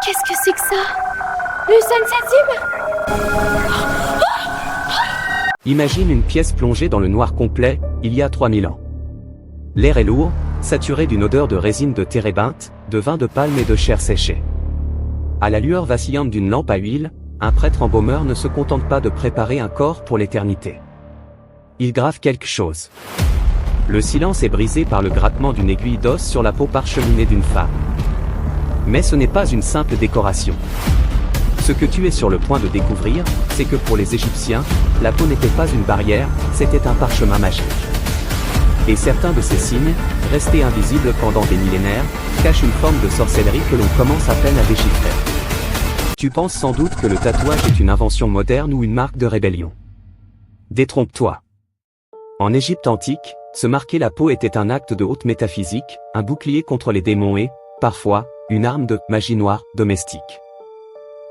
Qu'est-ce que c'est que ça? Le sensible? Imagine une pièce plongée dans le noir complet, il y a 3000 ans. L'air est lourd, saturé d'une odeur de résine de térébinthe, de vin de palme et de chair séchée. À la lueur vacillante d'une lampe à huile, un prêtre embaumeur ne se contente pas de préparer un corps pour l'éternité. Il grave quelque chose. Le silence est brisé par le grattement d'une aiguille d'os sur la peau parcheminée d'une femme. Mais ce n'est pas une simple décoration. Ce que tu es sur le point de découvrir, c'est que pour les Égyptiens, la peau n'était pas une barrière, c'était un parchemin magique. Et certains de ces signes, restés invisibles pendant des millénaires, cachent une forme de sorcellerie que l'on commence à peine à déchiffrer. Tu penses sans doute que le tatouage est une invention moderne ou une marque de rébellion. Détrompe-toi. En Égypte antique, se marquer la peau était un acte de haute métaphysique, un bouclier contre les démons et, parfois, une arme de magie noire domestique.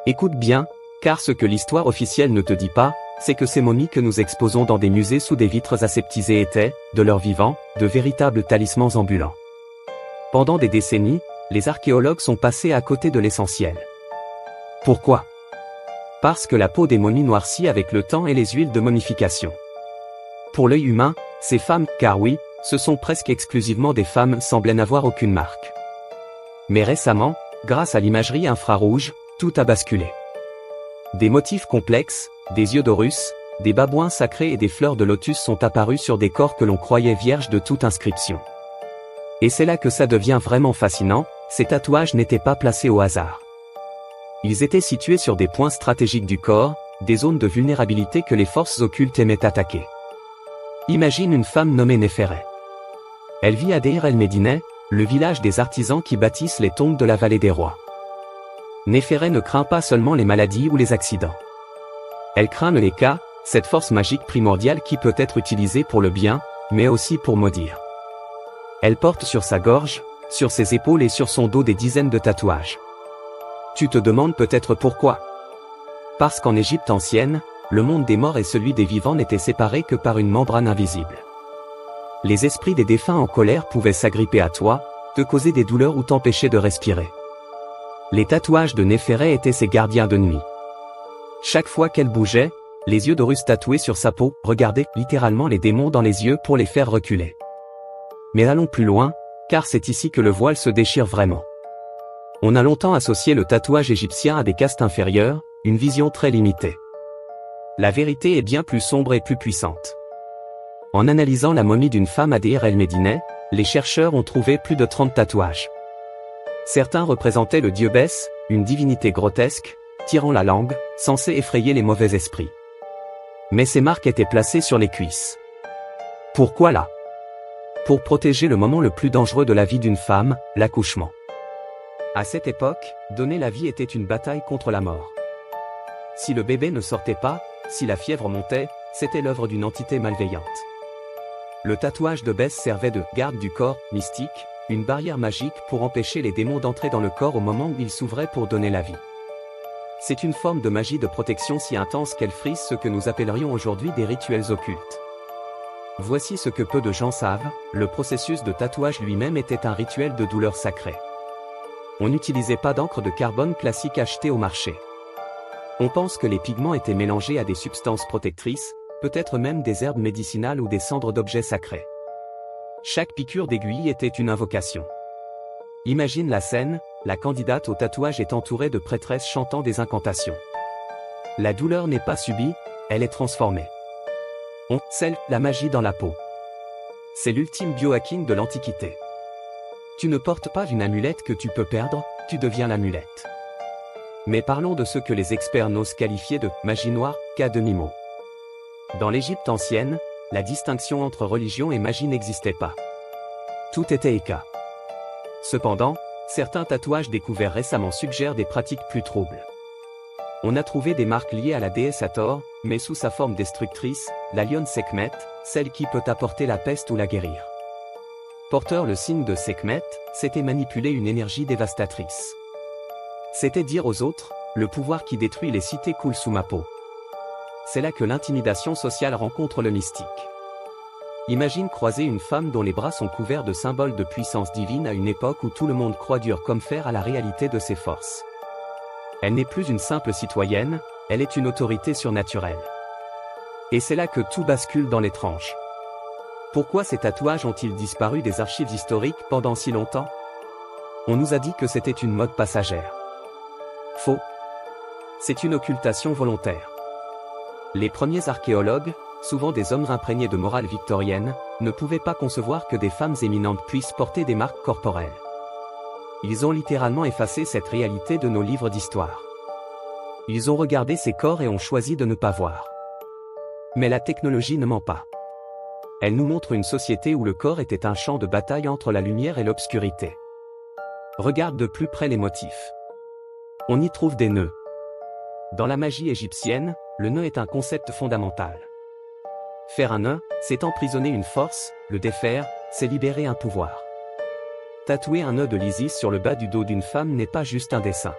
Écoute bien, car ce que l'histoire officielle ne te dit pas, c'est que ces momies que nous exposons dans des musées sous des vitres aseptisées étaient, de leur vivant, de véritables talismans ambulants. Pendant des décennies, les archéologues sont passés à côté de l'essentiel. Pourquoi? Parce que la peau des momies noircit avec le temps et les huiles de momification. Pour l'œil humain, ces femmes, car oui, ce sont presque exclusivement des femmes, semblaient n'avoir aucune marque. Mais récemment, grâce à l'imagerie infrarouge, tout a basculé. Des motifs complexes, des yeux d'Horus, des babouins sacrés et des fleurs de lotus sont apparus sur des corps que l'on croyait vierges de toute inscription. Et c'est là que ça devient vraiment fascinant, ces tatouages n'étaient pas placés au hasard. Ils étaient situés sur des points stratégiques du corps, des zones de vulnérabilité que les forces occultes aimaient attaquer. Imagine une femme nommée Néféré. Elle vit à Deir el-Médineh, le village des artisans qui bâtissent les tombes de la vallée des rois. Néféré ne craint pas seulement les maladies ou les accidents. Elle craint le Léka, cette force magique primordiale qui peut être utilisée pour le bien, mais aussi pour maudire. Elle porte sur sa gorge, sur ses épaules et sur son dos des dizaines de tatouages. Tu te demandes peut-être pourquoi. Parce qu'en Égypte ancienne, le monde des morts et celui des vivants n'étaient séparés que par une membrane invisible. Les esprits des défunts en colère pouvaient s'agripper à toi, te causer des douleurs ou t'empêcher de respirer. Les tatouages de Néféré étaient ses gardiens de nuit. Chaque fois qu'elle bougeait, les yeux d'Horus tatoués sur sa peau regardaient littéralement les démons dans les yeux pour les faire reculer. Mais allons plus loin, car c'est ici que le voile se déchire vraiment. On a longtemps associé le tatouage égyptien à des castes inférieures, une vision très limitée. La vérité est bien plus sombre et plus puissante. En analysant la momie d'une femme à Deir el-Médineh, les chercheurs ont trouvé plus de 30 tatouages. Certains représentaient le dieu Bès, une divinité grotesque, tirant la langue, censée effrayer les mauvais esprits. Mais ces marques étaient placées sur les cuisses. Pourquoi là? Pour protéger le moment le plus dangereux de la vie d'une femme, l'accouchement. À cette époque, donner la vie était une bataille contre la mort. Si le bébé ne sortait pas, si la fièvre montait, c'était l'œuvre d'une entité malveillante. Le tatouage de Bès servait de garde du corps, mystique, une barrière magique pour empêcher les démons d'entrer dans le corps au moment où ils s'ouvraient pour donner la vie. C'est une forme de magie de protection si intense qu'elle frise ce que nous appellerions aujourd'hui des rituels occultes. Voici ce que peu de gens savent, le processus de tatouage lui-même était un rituel de douleur sacrée. On n'utilisait pas d'encre de carbone classique achetée au marché. On pense que les pigments étaient mélangés à des substances protectrices, peut-être même des herbes médicinales ou des cendres d'objets sacrés. Chaque piqûre d'aiguille était une invocation. Imagine la scène, la candidate au tatouage est entourée de prêtresses chantant des incantations. La douleur n'est pas subie, elle est transformée. On scelle la magie dans la peau. C'est l'ultime biohacking de l'Antiquité. Tu ne portes pas une amulette que tu peux perdre, tu deviens l'amulette. Mais parlons de ce que les experts n'osent qualifier de magie noire, cas demi-mot. Dans l'Égypte ancienne, la distinction entre religion et magie n'existait pas. Tout était Eka. Cependant, certains tatouages découverts récemment suggèrent des pratiques plus troubles. On a trouvé des marques liées à la déesse Hathor, mais sous sa forme destructrice, la lionne Sekhmet, celle qui peut apporter la peste ou la guérir. Porteur le signe de Sekhmet, c'était manipuler une énergie dévastatrice. C'était dire aux autres, le pouvoir qui détruit les cités coule sous ma peau. C'est là que l'intimidation sociale rencontre le mystique. Imagine croiser une femme dont les bras sont couverts de symboles de puissance divine à une époque où tout le monde croit dur comme fer à la réalité de ses forces. Elle n'est plus une simple citoyenne, elle est une autorité surnaturelle. Et c'est là que tout bascule dans l'étrange. Pourquoi ces tatouages ont-ils disparu des archives historiques pendant si longtemps? On nous a dit que c'était une mode passagère. Faux. C'est une occultation volontaire. Les premiers archéologues, souvent des hommes imprégnés de morale victorienne, ne pouvaient pas concevoir que des femmes éminentes puissent porter des marques corporelles. Ils ont littéralement effacé cette réalité de nos livres d'histoire. Ils ont regardé ces corps et ont choisi de ne pas voir. Mais la technologie ne ment pas. Elle nous montre une société où le corps était un champ de bataille entre la lumière et l'obscurité. Regarde de plus près les motifs. On y trouve des nœuds. Dans la magie égyptienne, le nœud est un concept fondamental. Faire un nœud, c'est emprisonner une force, le défaire, c'est libérer un pouvoir. Tatouer un nœud de l'Isis sur le bas du dos d'une femme n'est pas juste un dessin.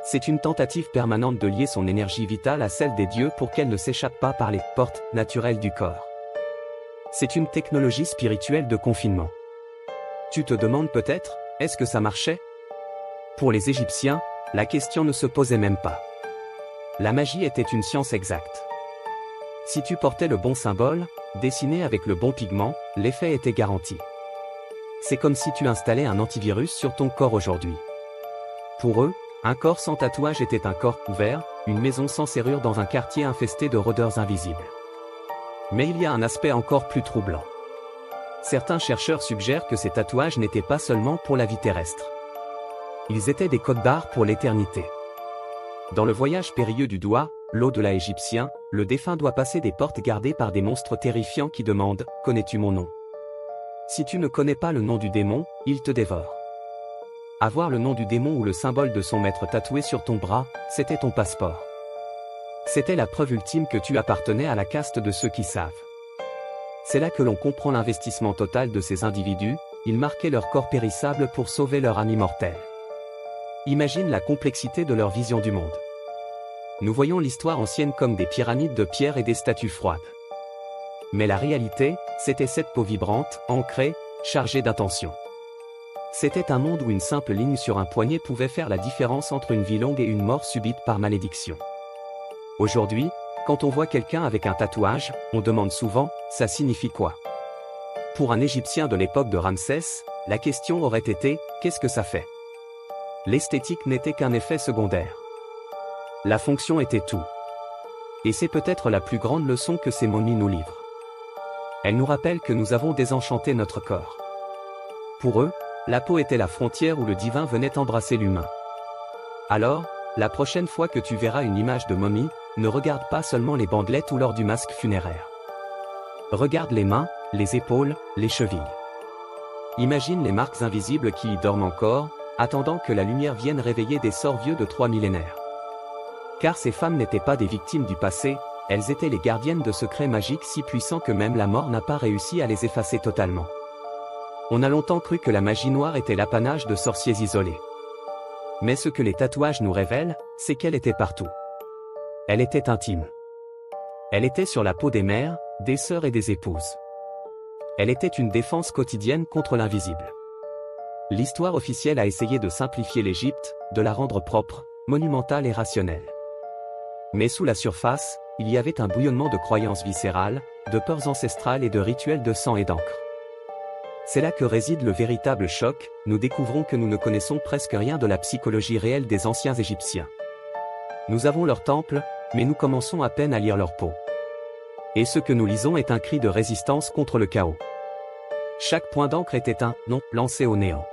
C'est une tentative permanente de lier son énergie vitale à celle des dieux pour qu'elle ne s'échappe pas par les portes naturelles du corps. C'est une technologie spirituelle de confinement. Tu te demandes peut-être, est-ce que ça marchait? Pour les Égyptiens, la question ne se posait même pas. La magie était une science exacte. Si tu portais le bon symbole, dessiné avec le bon pigment, l'effet était garanti. C'est comme si tu installais un antivirus sur ton corps aujourd'hui. Pour eux, un corps sans tatouage était un corps ouvert, une maison sans serrure dans un quartier infesté de rôdeurs invisibles. Mais il y a un aspect encore plus troublant. Certains chercheurs suggèrent que ces tatouages n'étaient pas seulement pour la vie terrestre. Ils étaient des codes-barres pour l'éternité. Dans le voyage périlleux du doigt, l'au-delà égyptien, le défunt doit passer des portes gardées par des monstres terrifiants qui demandent « Connais-tu mon nom ?» Si tu ne connais pas le nom du démon, il te dévore. Avoir le nom du démon ou le symbole de son maître tatoué sur ton bras, c'était ton passeport. C'était la preuve ultime que tu appartenais à la caste de ceux qui savent. C'est là que l'on comprend l'investissement total de ces individus, ils marquaient leur corps périssable pour sauver leur âme immortelle. Imagine la complexité de leur vision du monde. Nous voyons l'histoire ancienne comme des pyramides de pierre et des statues froides. Mais la réalité, c'était cette peau vibrante, ancrée, chargée d'intention. C'était un monde où une simple ligne sur un poignet pouvait faire la différence entre une vie longue et une mort subite par malédiction. Aujourd'hui, quand on voit quelqu'un avec un tatouage, on demande souvent, ça signifie quoi? Pour un Égyptien de l'époque de Ramsès, la question aurait été, qu'est-ce que ça fait? L'esthétique n'était qu'un effet secondaire. La fonction était tout. Et c'est peut-être la plus grande leçon que ces momies nous livrent. Elles nous rappellent que nous avons désenchanté notre corps. Pour eux, la peau était la frontière où le divin venait embrasser l'humain. Alors, la prochaine fois que tu verras une image de momie, ne regarde pas seulement les bandelettes ou lors du masque funéraire. Regarde les mains, les épaules, les chevilles. Imagine les marques invisibles qui y dorment encore, attendant que la lumière vienne réveiller des sorts vieux de 3 millénaires. Car ces femmes n'étaient pas des victimes du passé, elles étaient les gardiennes de secrets magiques si puissants que même la mort n'a pas réussi à les effacer totalement. On a longtemps cru que la magie noire était l'apanage de sorciers isolés. Mais ce que les tatouages nous révèlent, c'est qu'elle était partout. Elle était intime. Elle était sur la peau des mères, des sœurs et des épouses. Elle était une défense quotidienne contre l'invisible. L'histoire officielle a essayé de simplifier l'Égypte, de la rendre propre, monumentale et rationnelle. Mais sous la surface, il y avait un bouillonnement de croyances viscérales, de peurs ancestrales et de rituels de sang et d'encre. C'est là que réside le véritable choc, nous découvrons que nous ne connaissons presque rien de la psychologie réelle des anciens Égyptiens. Nous avons leur temple, mais nous commençons à peine à lire leur peau. Et ce que nous lisons est un cri de résistance contre le chaos. Chaque point d'encre était un « non » lancé au néant.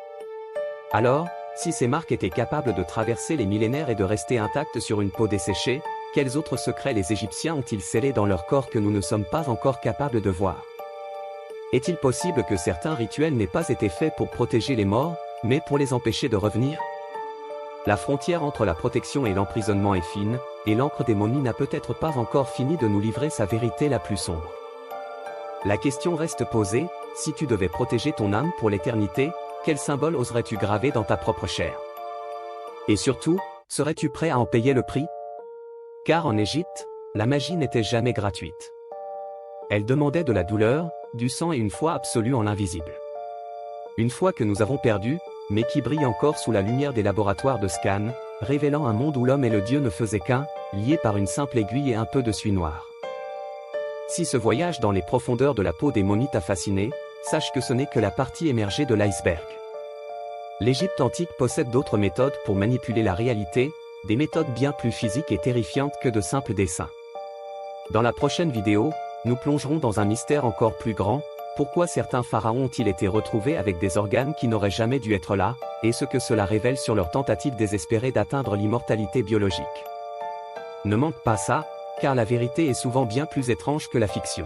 Alors, si ces marques étaient capables de traverser les millénaires et de rester intactes sur une peau desséchée, quels autres secrets les Égyptiens ont-ils scellés dans leur corps que nous ne sommes pas encore capables de voir? Est-il possible que certains rituels n'aient pas été faits pour protéger les morts, mais pour les empêcher de revenir? La frontière entre la protection et l'emprisonnement est fine, et l'encre des momies n'a peut-être pas encore fini de nous livrer sa vérité la plus sombre. La question reste posée, si tu devais protéger ton âme pour l'éternité, quel symbole oserais-tu graver dans ta propre chair? Et surtout, serais-tu prêt à en payer le prix? Car en Égypte, la magie n'était jamais gratuite. Elle demandait de la douleur, du sang et une foi absolue en l'invisible. Une foi que nous avons perdue, mais qui brille encore sous la lumière des laboratoires de scan, révélant un monde où l'homme et le Dieu ne faisaient qu'un, liés par une simple aiguille et un peu de suie noire. Si ce voyage dans les profondeurs de la peau des momies t'a fasciné, sache que ce n'est que la partie émergée de l'iceberg. L'Égypte antique possède d'autres méthodes pour manipuler la réalité, des méthodes bien plus physiques et terrifiantes que de simples dessins. Dans la prochaine vidéo, nous plongerons dans un mystère encore plus grand, pourquoi certains pharaons ont-ils été retrouvés avec des organes qui n'auraient jamais dû être là, et ce que cela révèle sur leur tentative désespérée d'atteindre l'immortalité biologique. Ne manque pas ça, car la vérité est souvent bien plus étrange que la fiction.